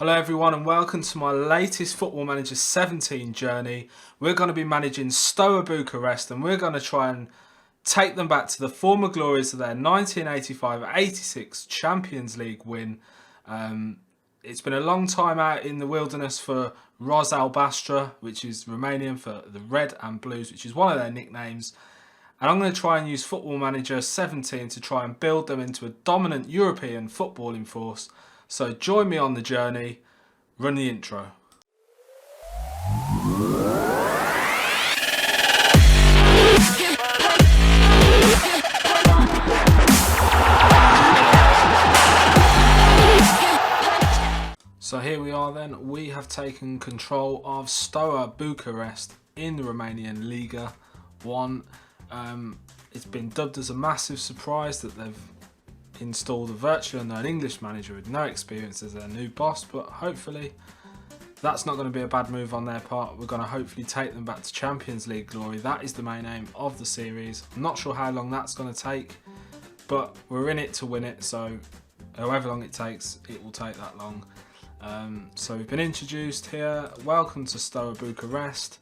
Hello everyone and welcome to my latest Football Manager 17 journey. We're going to be managing Steaua Bucharest and we're going to try and take them back to the former glories of their 1985-86 Champions League win. It's been a long time out in the wilderness for Ros-Albastrii, which is Romanian for the Red and Blues, which is one of their nicknames. And I'm going to try and use Football Manager 17 to try and build them into a dominant European footballing force. So join me on the journey. Run the intro. So here we are then. We have taken control of Steaua Bucharest in the Romanian Liga 1. It's been dubbed as a massive surprise that they've installed a virtually unknown English manager with no experience as their new boss, but hopefully that's not going to be a bad move on their part. We're going to hopefully take them back to Champions League glory. That is the main aim of the series. I'm not sure how long that's going to take, but we're in it to win it, so however long it takes, it will take that long. So we've been introduced here. Welcome to Steaua Bucharest.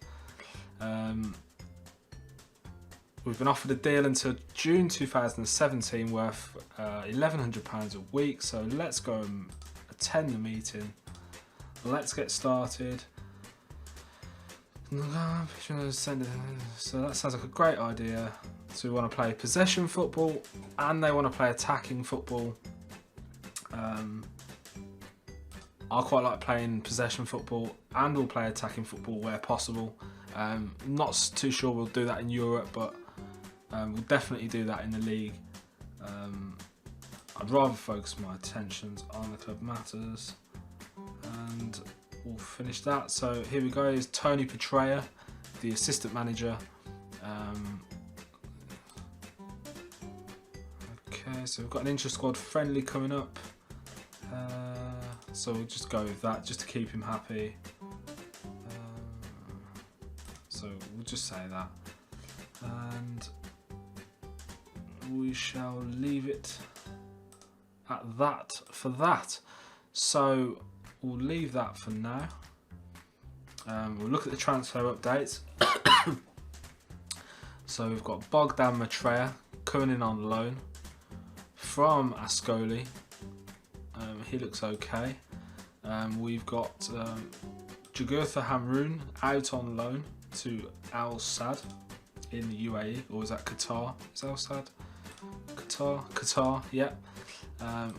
We've been offered a deal until June 2017 worth £1,100 a week, so let's go and attend the meeting. Let's get started. So that sounds like a great idea. So we want to play possession football and they want to play attacking football. I quite like playing possession football and we'll play attacking football where possible. Not too sure we'll do that in Europe, but we'll definitely do that in the league. I'd rather focus my attentions on the club matters, and we'll finish that. So here we go, is Tony Petraea, the assistant manager. Okay, so we've got an intra-squad friendly coming up, so we'll just go with that just to keep him happy. So we'll just say that, and we shall leave it at that for that. So we'll leave that for now. We'll look at the transfer updates. So we've got Bogdan Matchday coming in on loan from Ascoli. He looks okay. We've got Jugurtha Hamroon out on loan to Al Sadd in the UAE, or is that Qatar? Is Al Sadd? Qatar, yeah.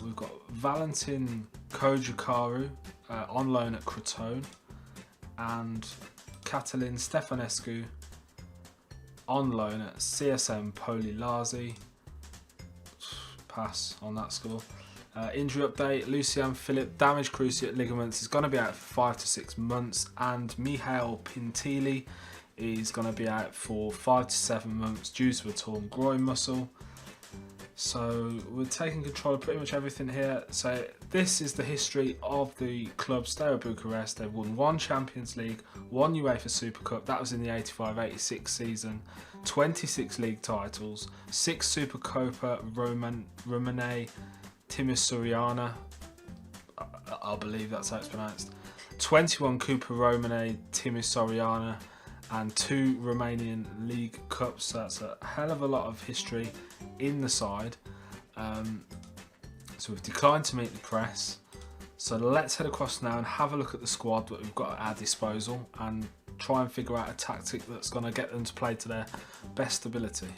We've got Valentin Kojakaru on loan at Crotone, and Catalin Stefanescu on loan at CSM Polilazi. Pass on that score. Injury update: Lucian Philip, damaged cruciate ligaments, is going to be out for 5 to 6 months, and Mihail Pintili is going to be out for 5 to 7 months due to a torn groin muscle. So we're taking control of pretty much everything here. So this is the history of the club Steaua Bucharest. They've won 1 Champions League, 1 UEFA Super Cup, that was in the 85-86 season, 26 league titles, 6 Super Copa Romane Timisoariana, I believe that's how it's pronounced, 21 Copa Romane Timisoariana, and 2 Romanian League Cups. So that's a hell of a lot of history in the side. So we've declined to meet the press. So let's head across now and have a look at the squad that we've got at our disposal and try and figure out a tactic that's going to get them to play to their best ability.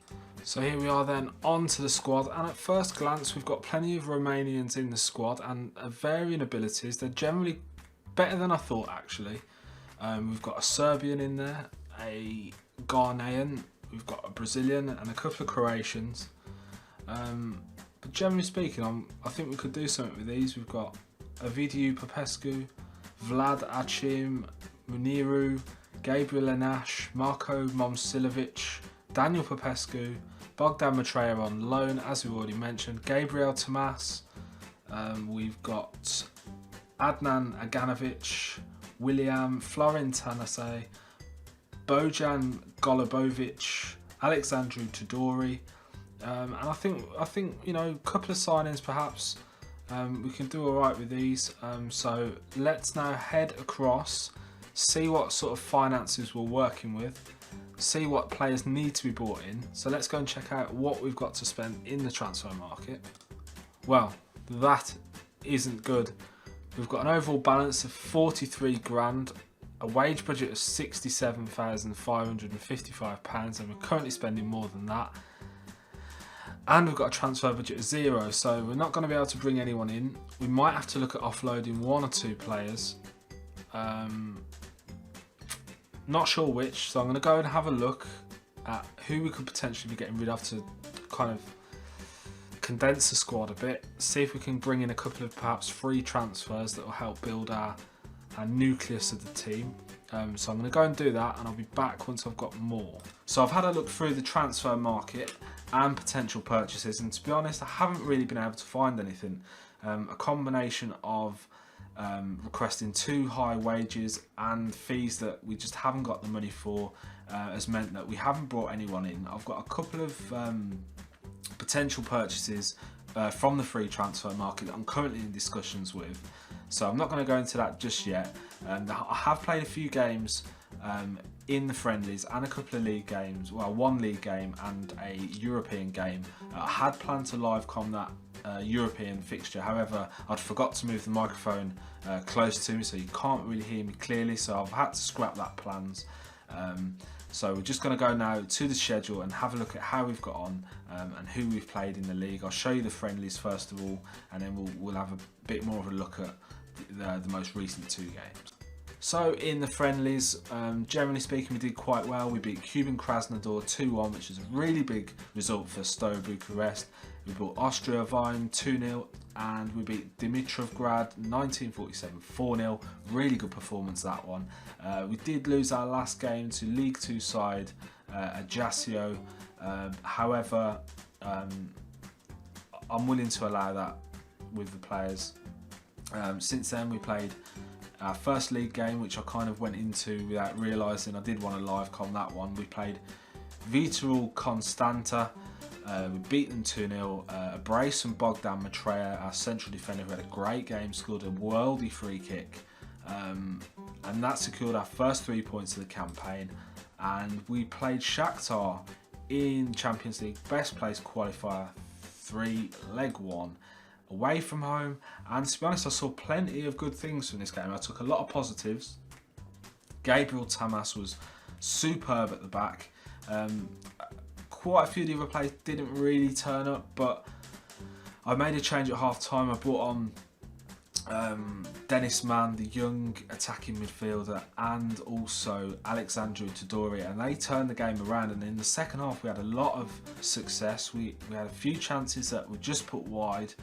So here we are then, on to the squad, and at first glance we've got plenty of Romanians in the squad and varying abilities. They're generally better than I thought, actually. We've got a Serbian in there, a Ghanaian, we've got a Brazilian and a couple of Croatians. But generally speaking, I think we could do something with these. We've got Ovidiu Popescu, Vlad Achim, Muniru, Gabriel Enash, Marko Momcilovic, Daniel Popescu, Bogdan Matchday on loan, as we've already mentioned, Gabriel Tomas, we've got Adnan Aganovic, William Florin Tanase, Bojan Golubovic, Alexandru Tudori, and I think you know, a couple of signings perhaps. We can do alright with these. So let's now head across, see what sort of finances we're working with, see what players need to be bought in. So let's go and check out what we've got to spend in the transfer market. Well, that isn't good. We've got an overall balance of 43 grand, a wage budget of £67,555, and we're currently spending more than that. And we've got a transfer budget of 0, so we're not going to be able to bring anyone in. We might have to look at offloading 1 or 2 players. Not sure which, so I'm going to go and have a look at who we could potentially be getting rid of to kind of condense the squad a bit, see if we can bring in a couple of perhaps free transfers that will help build our nucleus of the team. So I'm going to go and do that, and I'll be back once I've got more. So I've had a look through the transfer market and potential purchases, and to be honest, I haven't really been able to find anything. A combination of requesting too high wages and fees that we just haven't got the money for has meant that we haven't brought anyone in. I've got a couple of potential purchases from the free transfer market that I'm currently in discussions with, so I'm not going to go into that just yet. I have played a few games in the friendlies and a couple of league games, well, 1 league game and a European game. I had planned to live com that European fixture, however I'd forgot to move the microphone close to me, so you can't really hear me clearly, so I've had to scrap that plans. So we're just going to go now to the schedule and have a look at how we've got on and who we've played in the league. I'll show you the friendlies first of all, and then we'll have a bit more of a look at the most recent 2 games. So in the friendlies, generally speaking, we did quite well. We beat Cuban Krasnodar 2-1, which is a really big result for Steaua Bucharest. We beat Austria Wien 2-0, and we beat Dimitrovgrad 1947 4-0. Really good performance, that one. We did lose our last game to League 2 side Ajaccio. However, I'm willing to allow that with the players. Since then, we played our first league game, which I kind of went into without realising I did want to live com that one. We played Viitorul Constanta. We beat them 2-0. A brace from Bogdan Matrea, our central defender, who had a great game, scored a worldy free kick. And that secured our first 3 points of the campaign. And we played Shakhtar in Champions League Best Place Qualifier 3, Leg 1. Away from home, and to be honest, I saw plenty of good things from this game. I took a lot of positives. Gabriel Tamas was superb at the back. Quite a few of the other players didn't really turn up, but I made a change at half time. I brought on Dennis Mann, the young attacking midfielder, and also Alexandru Tudori, and they turned the game around. And in the second half, we had a lot of success. We had a few chances that were just put wide.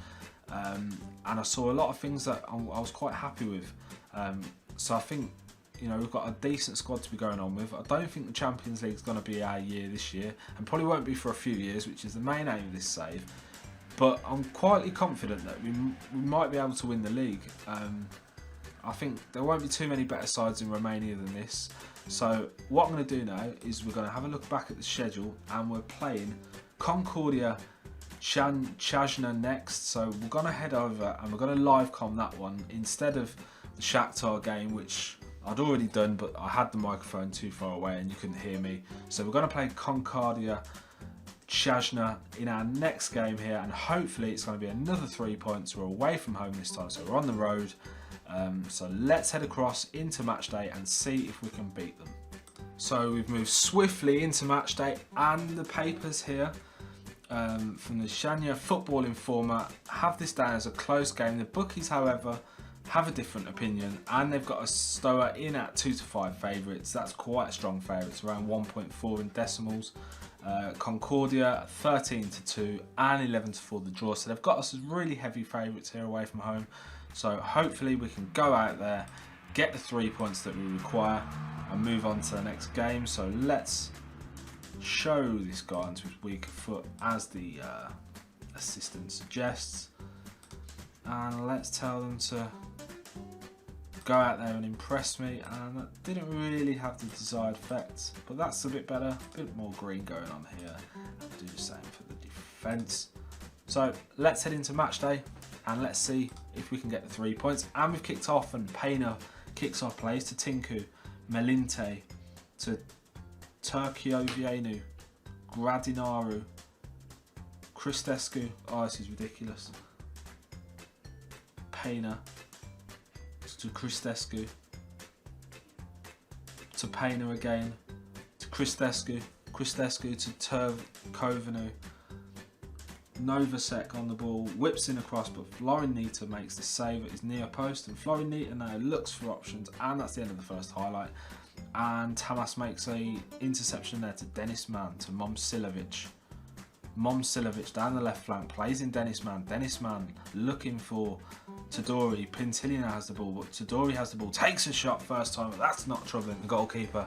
And I saw a lot of things that I was quite happy with. So I think, you know, we've got a decent squad to be going on with. I don't think the Champions League is going to be our year this year, and probably won't be for a few years, which is the main aim of this save. But I'm quietly confident that we might be able to win the league. I think there won't be too many better sides in Romania than this. So what I'm going to do now is we're going to have a look back at the schedule, and we're playing Concordia Chajna next, so we're going to head over and we're going to live com that one instead of the Shakhtar game, which I'd already done, but I had the microphone too far away and you couldn't hear me. So we're going to play Concordia Chajna in our next game here, and hopefully it's going to be another 3 points. We're away from home this time, so we're on the road. So let's head across into Matchday and see if we can beat them. So we've moved swiftly into Matchday, and the papers here from the Shania Football Informer have this down as a close game. The bookies, however, have a different opinion, and they've got a Steaua in at 2-5 favourites. That's quite a strong favourites, around 1.4 in decimals. Concordia 13-2 and 11-4 the draw. So they've got us as really heavy favourites here away from home. So hopefully we can go out there, get the 3 points that we require, and move on to the next game. So let's show this guy onto his weaker foot as the assistant suggests, and let's tell them to go out there and impress me, and that didn't really have the desired effect, but that's a bit better, a bit more green going on here. I'll do the same for the defence. So let's head into Matchday and let's see if we can get the 3 points. And we've kicked off, and Pena kicks off, plays to Tinku, Melinte to Turkiovienu, Gradinaru, Cristescu. Oh, this is ridiculous. Pena to Cristescu, to Pena again, to Cristescu, Cristescu to Turkovanu. Novacek on the ball, whips in across, but Florinita makes the save at his near post, and Florinita now looks for options, and that's the end of the first highlight. And Tamas makes a interception there to Denis Mann, to Momcilovic. Momcilovic down the left flank, plays in Denis Mann. Denis Mann looking for Todori. Pintilli now has the ball, but Todori has the ball, takes a shot first time, but that's not troubling the goalkeeper.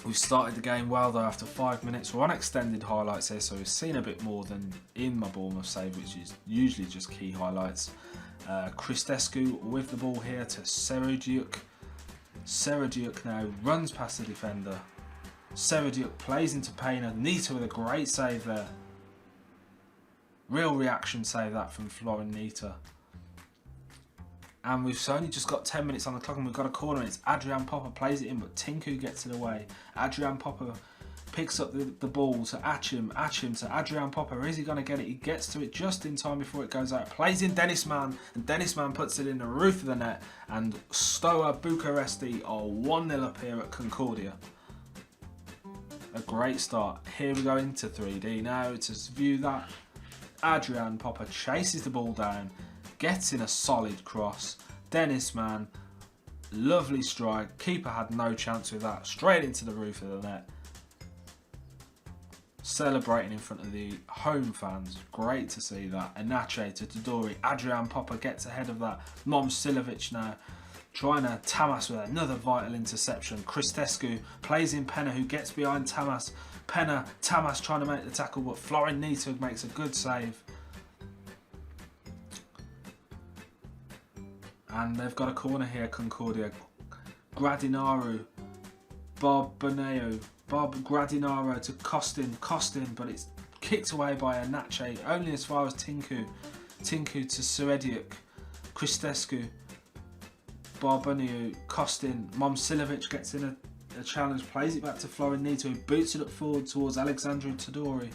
We've started the game well though after 5 minutes. We're on extended highlights here, so we've seen a bit more than in my Bournemouth save, which is usually just key highlights. Cristescu with the ball here to Serediuk. Serediuk now runs past the defender. Serediuk plays into Pena. Nita with a great save there. Real reaction save that from Florinita. And we've only just got 10 minutes on the clock, and we've got a corner. It's Adrian Popper plays it in, but Tinku gets it away. Adrian Popper picks up the ball to Achim to Adrian Popper. Is he going to get it? He gets to it just in time before it goes out. Plays in Denis Mann, and Denis Mann puts it in the roof of the net. And Steaua Bucharest are 1-0 up here at Concordia. A great start. Here we go into 3D now to view that. Adrian Popper chases the ball down, gets in a solid cross. Denis Mann, lovely strike. Keeper had no chance with that. Straight into the roof of the net. Celebrating in front of the home fans. Great to see that. Enache to Todori. Adrian Popper gets ahead of that. Momcilovic now trying to Tamas with another vital interception. Cristescu plays in Pena, who gets behind Tamas. Pena, Tamas trying to make the tackle, but Florinita makes a good save. And they've got a corner here, Concordia. Gradinaru, Bob Gradinaro to Costin, but it's kicked away by Enache, only as far as Tinku to Serediuk, Cristescu, Barbuniu, Costin, Momcilovic gets in a challenge, plays it back to Florinita, who boots it up forward towards Alexandru Todori.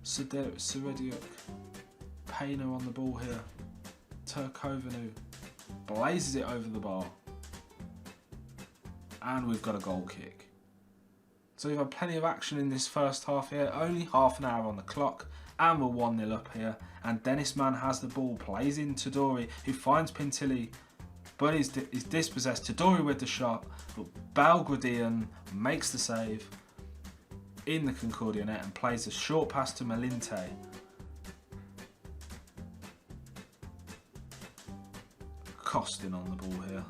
Serediuk, Pena on the ball here. Turkovanu blazes it over the bar. And we've got a goal kick. So we've had plenty of action in this first half here. Only half an hour on the clock. And we're 1-0 up here. And Denis Mann has the ball. Plays in Todori, who finds Pintilli, but he's dispossessed. Todori with the shot. But Belgradian makes the save in the Concordia net and plays a short pass to Melinte. Costin on the ball here.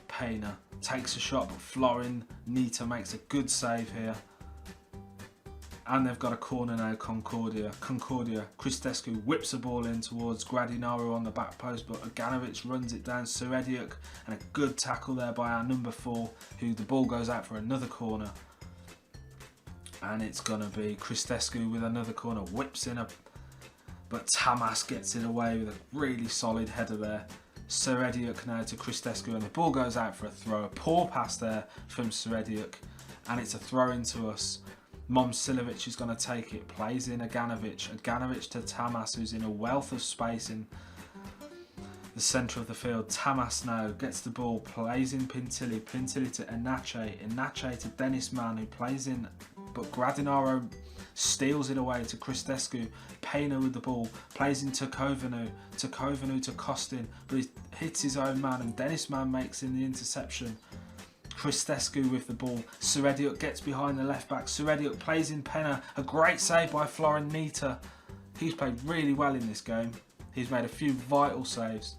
Pena takes a shot, but Florinita makes a good save here. And they've got a corner now, Concordia. Cristescu whips the ball in towards Gradinaro on the back post, but Aganovic runs it down. Serediuk, and a good tackle there by our number 4, who the ball goes out for another corner. And it's going to be Cristescu with another corner, whips in but Tamas gets it away with a really solid header there. Serediuk now to Cristescu, and the ball goes out for a throw. A poor pass there from Serediuk, and it's a throw into us. Momcilovic is going to take it, plays in Aganovic to Tamas, who's in a wealth of space in the centre of the field. Tamas now gets the ball, plays in Pintilli to Enache to Denis Mann, who plays in, but Gradinaro steals it away to Cristescu. Pena with the ball, plays in Turkovanu to Costin, but he hits his own man, and Denis Mann makes in the interception. Cristescu with the ball. Serediuk gets behind the left back. Serediuk plays in Pena. A great save by Florinita. He's played really well in this game. He's made a few vital saves.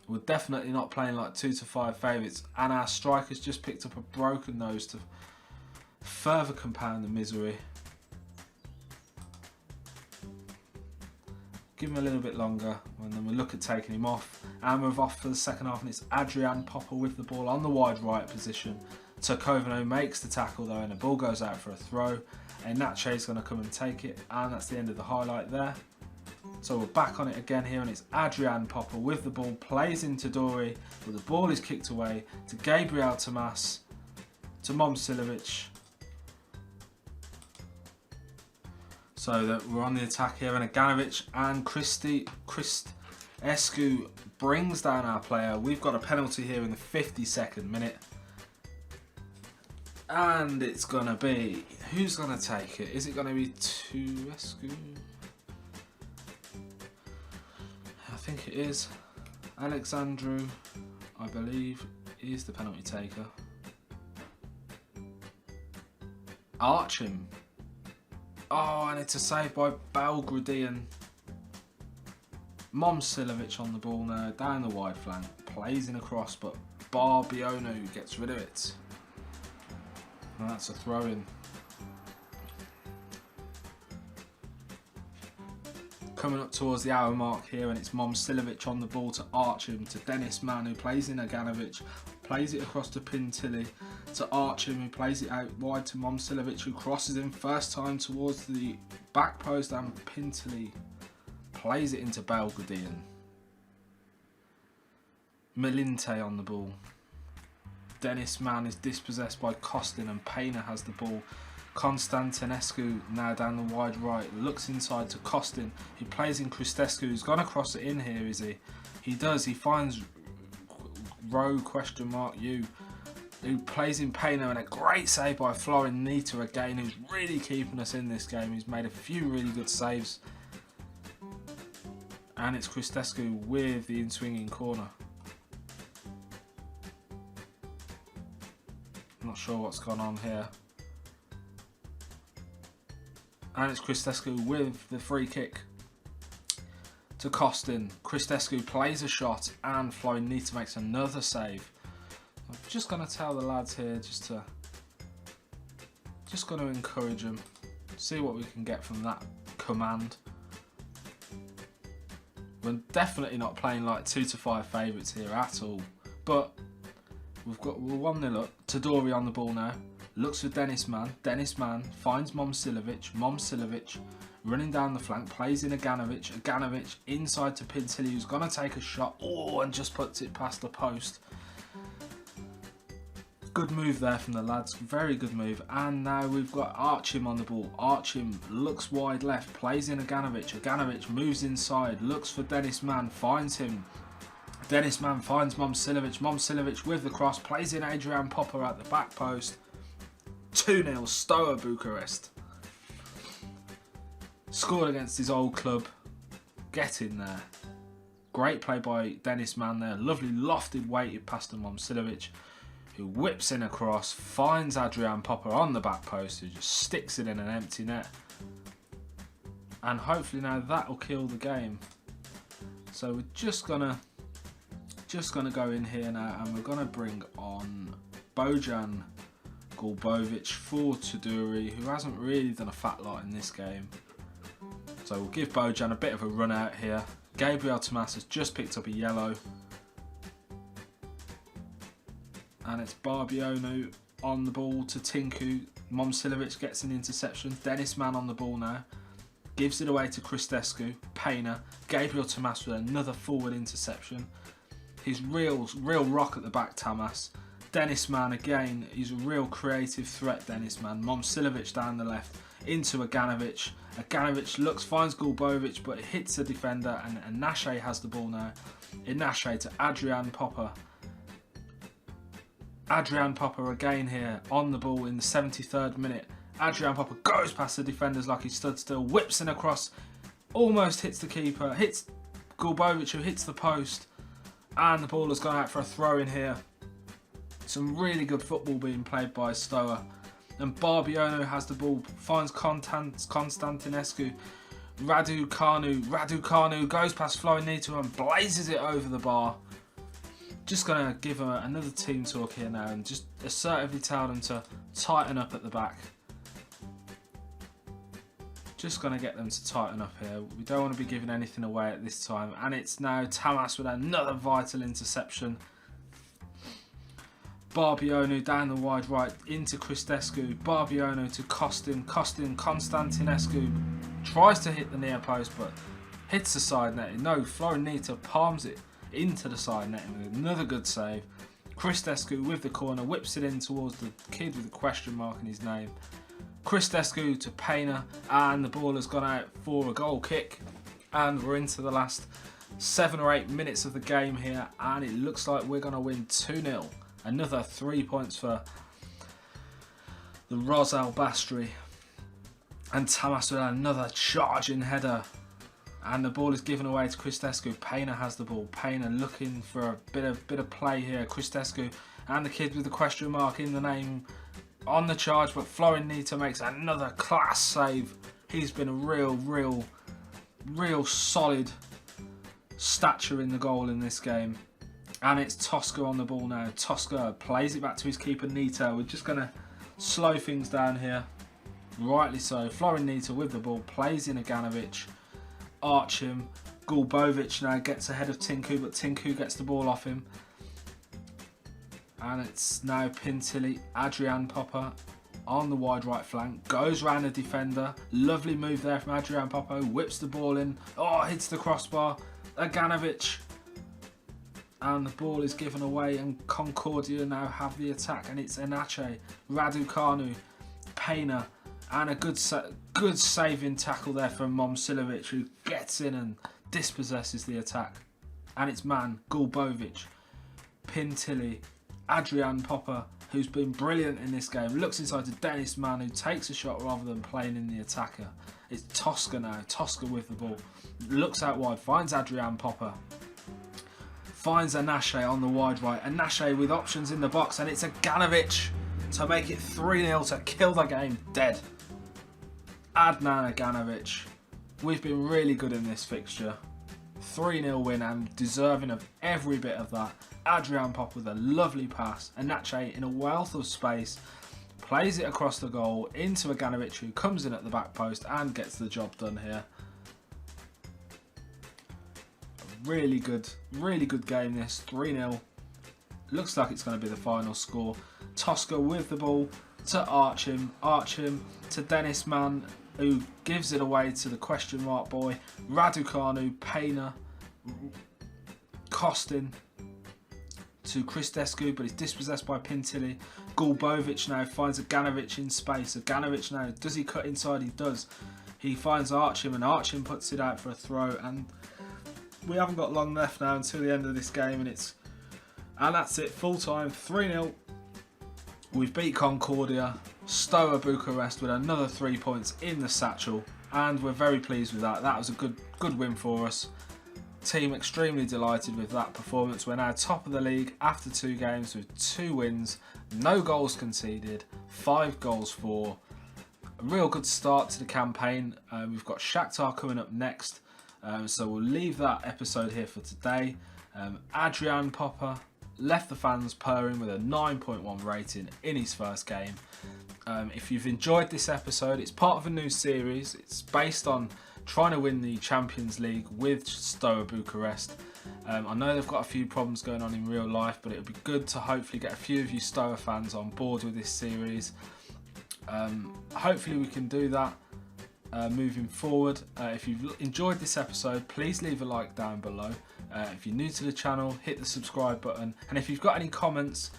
We're definitely not playing like 2 to 5 favourites, and our striker's just picked up a broken nose to further compound the misery. Give him a little bit longer, and then we'll look at taking him off. And we're off for the second half, and it's Adrian Popper with the ball on the wide right position. Turkovano makes the tackle though, and the ball goes out for a throw. And Matchday's going to come and take it, and that's the end of the highlight there. So we're back on it again here, and it's Adrian Popper with the ball, plays into Dory, but the ball is kicked away to Gabriel Tomas, to Momcilovic. So that we're on the attack here, and Aganovic and Christescu brings down our player. We've got a penalty here in the 52nd minute. And it's going to be, who's going to take it? Is it going to be Tuescu? I think it is. Alexandru, I believe, is the penalty taker. Archim. Oh, and it's a save by Belgradian. Momcilovic on the ball now, down the wide flank. Plays in across, but Barbiano gets rid of it. And that's a throw-in. Coming up towards the hour mark here, and it's Momcilovic on the ball to Archim, to Dennis Mann, who plays in Aganovic, plays it across to Pintilli, to Archim, who plays it out wide to Momcilovic, who crosses in first time towards the back post, and Pintilli plays it into Belgradian. Melinte on the ball. Dennis Mann is dispossessed by Costin, and Payner has the ball. Constantinescu now down the wide right, looks inside to Costin, who plays in Christescu, who's gonna cross it in here, is he? He does, he finds row question mark U, who plays in Payner, and a great save by Florin Nita again, who's really keeping us in this game. He's made a few really good saves. And it's Christescu with the in-swinging corner. Not sure what's gone on here. And it's Christescu with the free kick to Costin. Christescu plays a shot, and Florin Nita makes another save. I'm just going to tell the lads here just going to encourage them, see what we can get from that command. We're definitely not playing like 2 to 5 favourites here at all, but we're 1-0 up. Tadori on the ball now, looks for Dennis Mann. Dennis Mann finds Momcilovic. Momcilovic running down the flank, plays in Aganovic. Aganovic inside to Pintilli, who's going to take a shot. Oh, and just puts it past the post. Good move there from the lads, very good move. And now we've got Archim on the ball. Archim looks wide left, plays in Aganovic. Aganovic moves inside, looks for Dennis Mann, finds him. Dennis Mann finds Momcilovic. Momcilovic with the cross, plays in Adrian Popper at the back post. 2-0 Steaua Bucharest. Scored against his old club. Get in there. Great play by Dennis Mann there. Lovely lofted weighted pass to Momcilovic, who whips in across, finds Adrian Popper on the back post, who just sticks it in an empty net. And hopefully now that will kill the game. So we're just gonna go in here now, and we're gonna bring on Bojan Gulbovic for Taduri, who hasn't really done a fat lot in this game. So we'll give Bojan a bit of a run out here. Gabriel Tomas has just picked up a yellow. And it's Barbiano on the ball to Tinku. Momcilovic gets an interception. Dennis Mann on the ball now. Gives it away to Christescu. Payner. Gabriel Tomas with another forward interception. He's real rock at the back, Tomas. Dennis Mann again. He's a real creative threat, Dennis Mann. Momcilovic down the left into Aganovic. Aganovic looks, finds Gulbovic, but it hits the defender, and Inache has the ball now. Inache to Adrian Popper. Adrian Popper again here on the ball in the 73rd minute. Adrian Popper goes past the defenders like he stood still, whips in across, almost hits the keeper, hits Gulbovic, who hits the post, and the ball has gone out for a throw in here. Some really good football being played by Steaua. And Barbiano has the ball, finds Constantinescu. Radu Kanu goes past Florin Nita and blazes it over the bar. Just going to give another team talk here now and just assertively tell them to tighten up at the back. Just going to get them to tighten up here. We don't want to be giving anything away at this time. And it's now Tamas with another vital interception. Barbionu down the wide right into Cristescu. Barbionu to Costin. Constantinescu tries to hit the near post but hits the side netting. No, Florinita palms it into the side netting with another good save. Cristescu with the corner, whips it in towards the kid with a question mark in his name. Cristescu to Payner, and the ball has gone out for a goal kick. And we're into the last 7 or 8 minutes of the game here, and it looks like we're going to win 2-0. Another 3 points for the Ros-Albastrii. And Tamas with another charging header. And the ball is given away to Cristescu. Payner has the ball. Payner looking for a bit of play here. Cristescu and the kid with the question mark in the name on the charge, but Florinita makes another class save. He's been a real solid stature in the goal in this game. And it's Tosca on the ball now. Tosca plays it back to his keeper Nito. We're just going to slow things down here. Rightly so. Florinita with the ball, plays in Aganovic. Archim, Gulbovic now gets ahead of Tinku, but Tinku gets the ball off him. And it's now Pintilli, Adrian Popper on the wide right flank, goes round the defender. Lovely move there from Adrian Popper, whips the ball in. Oh, hits the crossbar. Aganovic. And the ball is given away, and Concordia now have the attack, and it's Enache, Raducanu, Payner. And a good saving tackle there from Momcilovic, who gets in and dispossesses the attack. And it's man, Gulbovic, Pintilli, Adrian Popper, who's been brilliant in this game. Looks inside to Dennis Mann, who takes a shot rather than playing in the attacker. It's Tosca now, Tosca with the ball. Looks out wide, finds Adrian Popper. Finds Enache on the wide right. Enache with options in the box, and it's Aganovic to make it 3-0 to kill the game dead. Adnan Aganovic. We've been really good in this fixture. 3-0 win and deserving of every bit of that. Adrian Pop with a lovely pass. Enache in a wealth of space. Plays it across the goal into Aganovic, who comes in at the back post and gets the job done here. Really good game this. 3-0. Looks like it's going to be the final score. Tosca with the ball to Archim. Archim to Dennis Mann, who gives it away to the question mark boy. Raducanu, Payner, Costin to Cristescu, but it's dispossessed by Pintilli. Gulbovic now finds Aganovic in space. Aganovic now, does he cut inside? He does. He finds Archim, and Archim puts it out for a throw, and we haven't got long left now until the end of this game, and that's it, full time, 3-0. We've beat Concordia, Steaua Bucharest with another 3 points in the satchel, and we're very pleased with that. That was a good win for us. Team extremely delighted with that performance. We're now top of the league after 2 games with 2 wins, no goals conceded, 5 goals for. A real good start to the campaign. We've got Shakhtar coming up next, so we'll leave that episode here for today. Adrian Popper left the fans purring with a 9.1 rating in his first game. If you've enjoyed this episode, it's part of a new series. It's based on trying to win the Champions League with Steaua Bucharest. I know they've got a few problems going on in real life, but it would be good to hopefully get a few of you Steaua fans on board with this series. Hopefully we can do that moving forward. If you've enjoyed this episode, please leave a like down below. If you're new to the channel, hit the subscribe button, and if you've got any comments,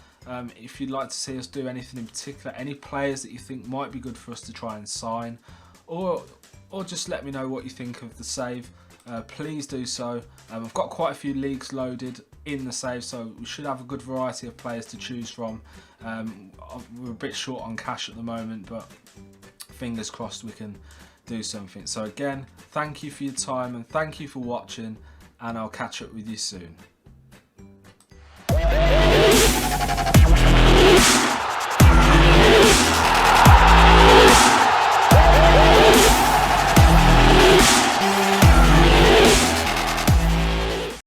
if you'd like to see us do anything in particular, any players that you think might be good for us to try and sign, or just let me know what you think of the save, please do so. I've got quite a few leagues loaded in the save, so we should have a good variety of players to choose from. We're a bit short on cash at the moment, but fingers crossed we can do something. So again, thank you for your time and thank you for watching, and I'll catch up with you soon.